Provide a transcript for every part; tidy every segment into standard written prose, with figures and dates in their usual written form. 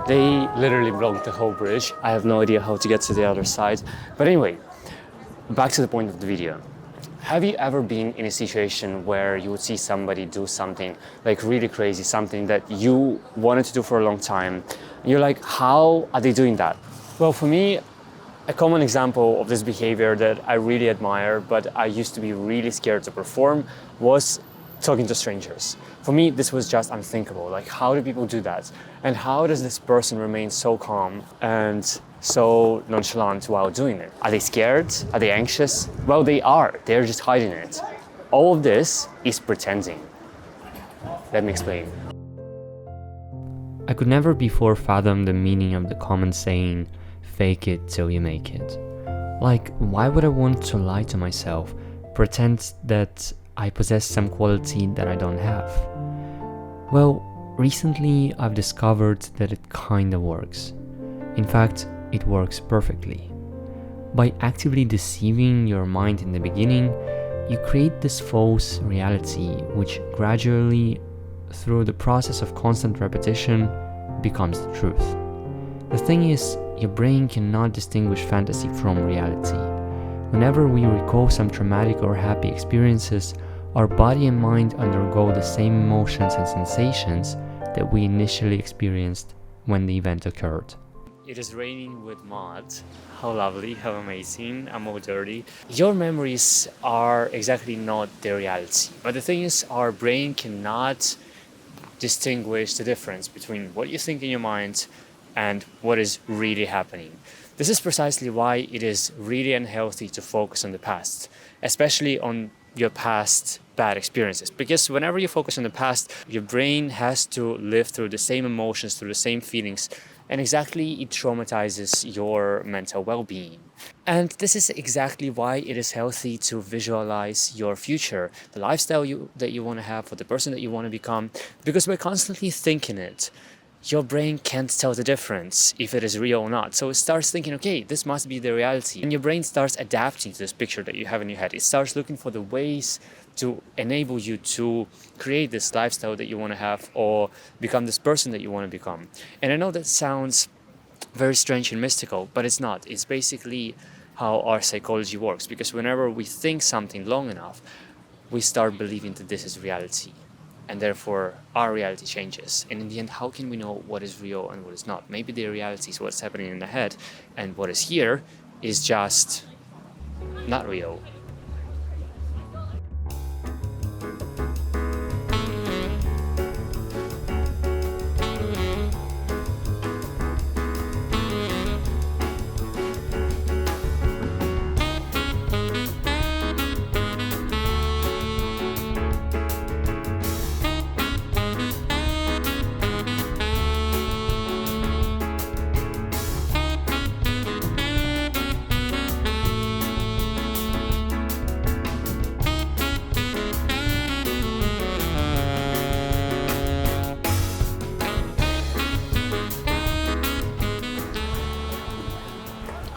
They literally blocked the whole bridge. I have no idea how to get to the other side. But anyway, back to the point of the video. Have you ever been in a situation where you would see somebody do something like really crazy, something that you wanted to do for a long time? And you're like, how are they doing that? Well, for me, a common example of this behavior that I really admire, but I used to be really scared to perform, was talking to strangers. For me, this was just unthinkable. Like, how do people do that? And how does this person remain so calm and so nonchalant while doing it? Are they scared? Are they anxious? Well, they are. They're just hiding it. All of this is pretending. Let me explain. I could never before fathom the meaning of the common saying, fake it till you make it. Like, why would I want to lie to myself, pretend that I possess some quality that I don't have? Well, recently I've discovered that it kinda works. In fact, it works perfectly. By actively deceiving your mind in the beginning, you create this false reality which gradually, through the process of constant repetition, becomes the truth. The thing is, your brain cannot distinguish fantasy from reality. Whenever we recall some traumatic or happy experiences, our body and mind undergo the same emotions and sensations that we initially experienced when the event occurred. It is raining with mud. How lovely, how amazing. I'm all dirty. Your memories are exactly not the reality. But the thing is, our brain cannot distinguish the difference between what you think in your mind and what is really happening. This is precisely why it is really unhealthy to focus on the past, especially on your past bad experiences. Because whenever you focus on the past, your brain has to live through the same emotions, through the same feelings, and exactly it traumatizes your mental well-being. And this is exactly why it is healthy to visualize your future, the lifestyle that you want to have, or the person that you want to become, because by constantly thinking it, your brain can't tell the difference if it is real or not. So it starts thinking, okay, this must be the reality. And your brain starts adapting to this picture that you have in your head. It starts looking for the ways to enable you to create this lifestyle that you want to have or become this person that you want to become. And I know that sounds very strange and mystical, but it's not. It's basically how our psychology works. Because whenever we think something long enough, we start believing that this is reality. And therefore our reality changes. And in the end, how can we know what is real and what is not? Maybe the reality is what's happening in the head, and what is here is just not real.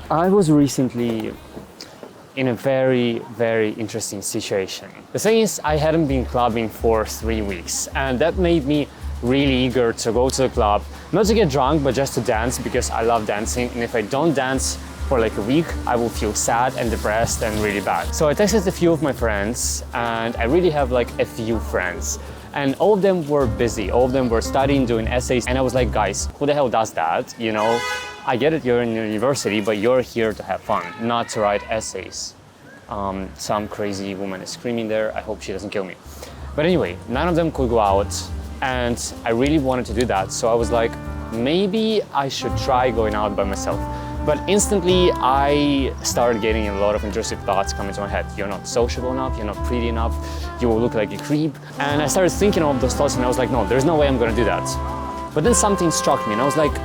I was recently in a very, very interesting situation. The thing is, I hadn't been clubbing for 3 weeks, and that made me really eager to go to the club, not to get drunk, but just to dance, because I love dancing. And if I don't dance for like a week, I will feel sad and depressed and really bad. So I texted a few of my friends, and I really have like a few friends. And all of them were busy, all of them were studying, doing essays, and I was like, guys, who the hell does that, you know? I get it, you're in university, but you're here to have fun, not to write essays. Some crazy woman is screaming there. I hope she doesn't kill me. But anyway, none of them could go out, and I really wanted to do that. So I was like, maybe I should try going out by myself. But instantly, I started getting a lot of intrusive thoughts coming to my head. You're not sociable enough, you're not pretty enough, you will look like a creep. And I started thinking of those thoughts, and I was like, no, there's no way I'm gonna do that. But then something struck me, and I was like,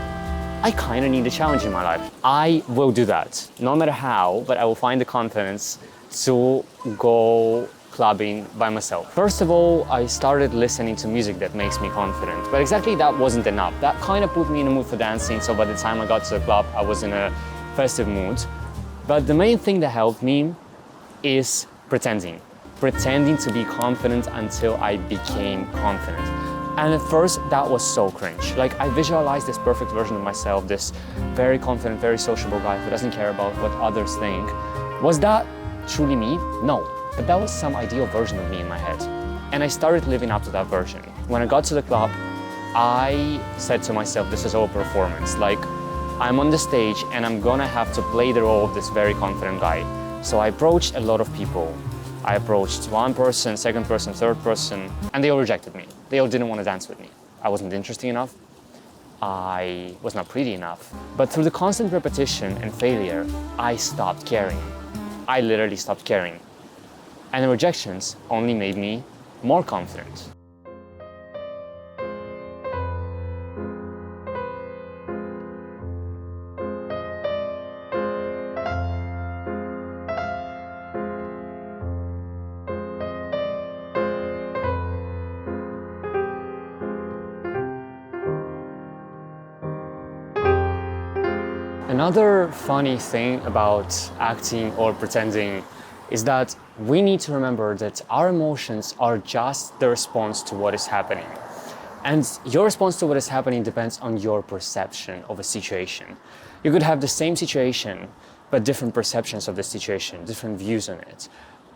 I kind of need a challenge in my life. I will do that, no matter how, but I will find the confidence to go clubbing by myself. First of all, I started listening to music that makes me confident, but exactly that wasn't enough. That kind of put me in a mood for dancing, so by the time I got to the club, I was in a festive mood. But the main thing that helped me is pretending to be confident until I became confident. And at first, that was so cringe. Like, I visualized this perfect version of myself, this very confident, very sociable guy who doesn't care about what others think. Was that truly me? No, but that was some ideal version of me in my head. And I started living up to that version. When I got to the club, I said to myself, this is all performance. Like, I'm on the stage and I'm gonna have to play the role of this very confident guy. So I approached a lot of people. I approached one person, second person, third person, and they all rejected me. They all didn't want to dance with me. I wasn't interesting enough. I was not pretty enough. But through the constant repetition and failure, I stopped caring. I literally stopped caring. And the rejections only made me more confident. Another funny thing about acting or pretending is that we need to remember that our emotions are just the response to what is happening. And your response to what is happening depends on your perception of a situation. You could have the same situation, but different perceptions of the situation, different views on it.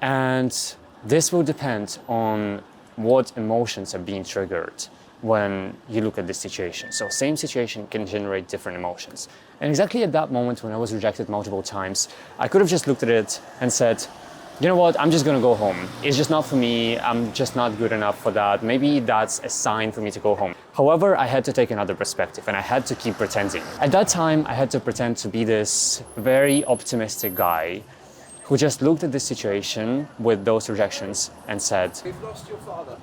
And this will depend on what emotions are being triggered when you look at this situation. So same situation can generate different emotions. And exactly at that moment when I was rejected multiple times, I could have just looked at it and said, you know what, I'm just gonna go home. It's just not for me, I'm just not good enough for that. Maybe that's a sign for me to go home. However, I had to take another perspective and I had to keep pretending. At that time, I had to pretend to be this very optimistic guy who just looked at the situation with those rejections and said, We've lost your father.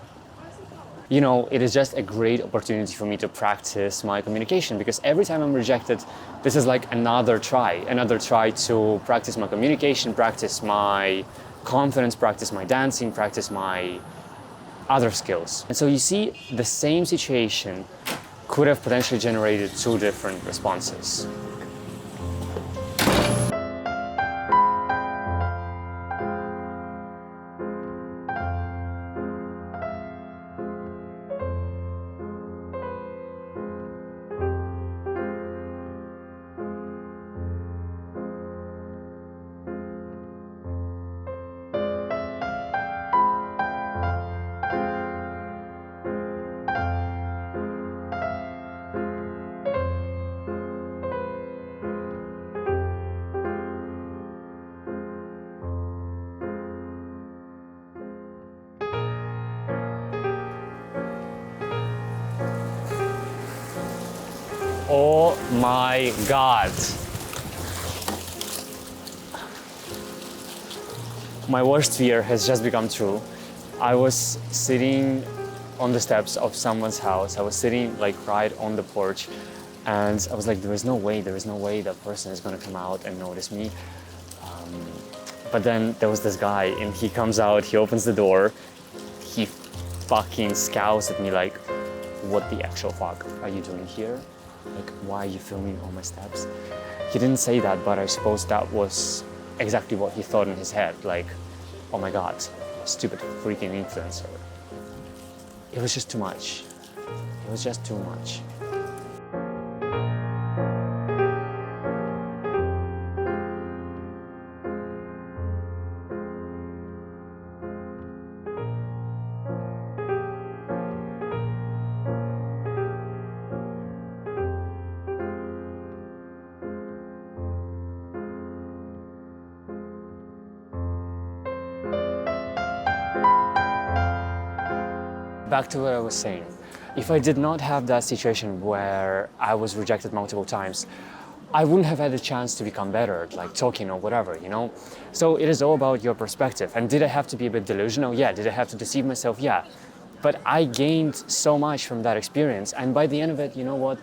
you know, it is just a great opportunity for me to practice my communication, because every time I'm rejected, this is like another try to practice my communication, practice my confidence, practice my dancing, practice my other skills. And so you see, the same situation could have potentially generated two different responses. Oh my God. My worst fear has just become true. I was sitting on the steps of someone's house. I was sitting like right on the porch, and I was like, there is no way that person is gonna come out and notice me. But then there was this guy and he comes out, he opens the door, he fucking scowls at me like, what the actual fuck are you doing here? Like, why are you filming all my steps? He didn't say that, but I suppose that was exactly what he thought in his head. Like, oh my God, stupid freaking influencer. It was just too much. It was just too much. Back to what I was saying. If I did not have that situation where I was rejected multiple times, I wouldn't have had a chance to become better, like talking or whatever, you know? So it is all about your perspective. And did I have to be a bit delusional? Yeah. Did I have to deceive myself? Yeah. But I gained so much from that experience. And by the end of it, you know what?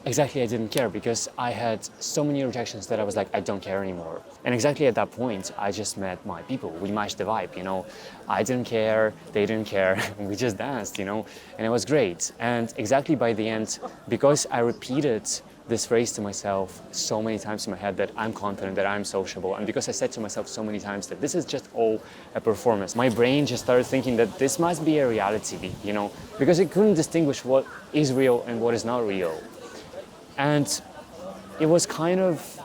Exactly, I didn't care, because I had so many rejections that I was like, I don't care anymore. And exactly at that point, I just met my people. We matched the vibe, you know. I didn't care, they didn't care, we just danced, you know, and it was great. And exactly by the end, because I repeated this phrase to myself so many times in my head that I'm confident, that I'm sociable. And because I said to myself so many times that this is just all a performance, my brain just started thinking that this must be a reality, you know, because it couldn't distinguish what is real and what is not real. And it was kind of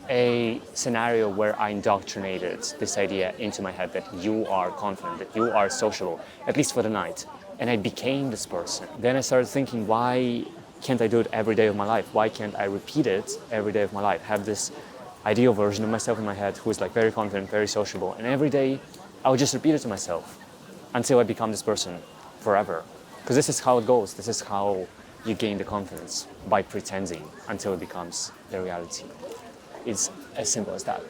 a scenario where I indoctrinated this idea into my head that you are confident, that you are sociable, at least for the night. And I became this person. Then I started thinking, why can't I do it every day of my life? Why can't I repeat it every day of my life? Have this ideal version of myself in my head who is like very confident, very sociable. And every day I would just repeat it to myself until I become this person forever. Because this is how it goes. This is how you gain the confidence, by pretending until it becomes the reality. It's as simple as that.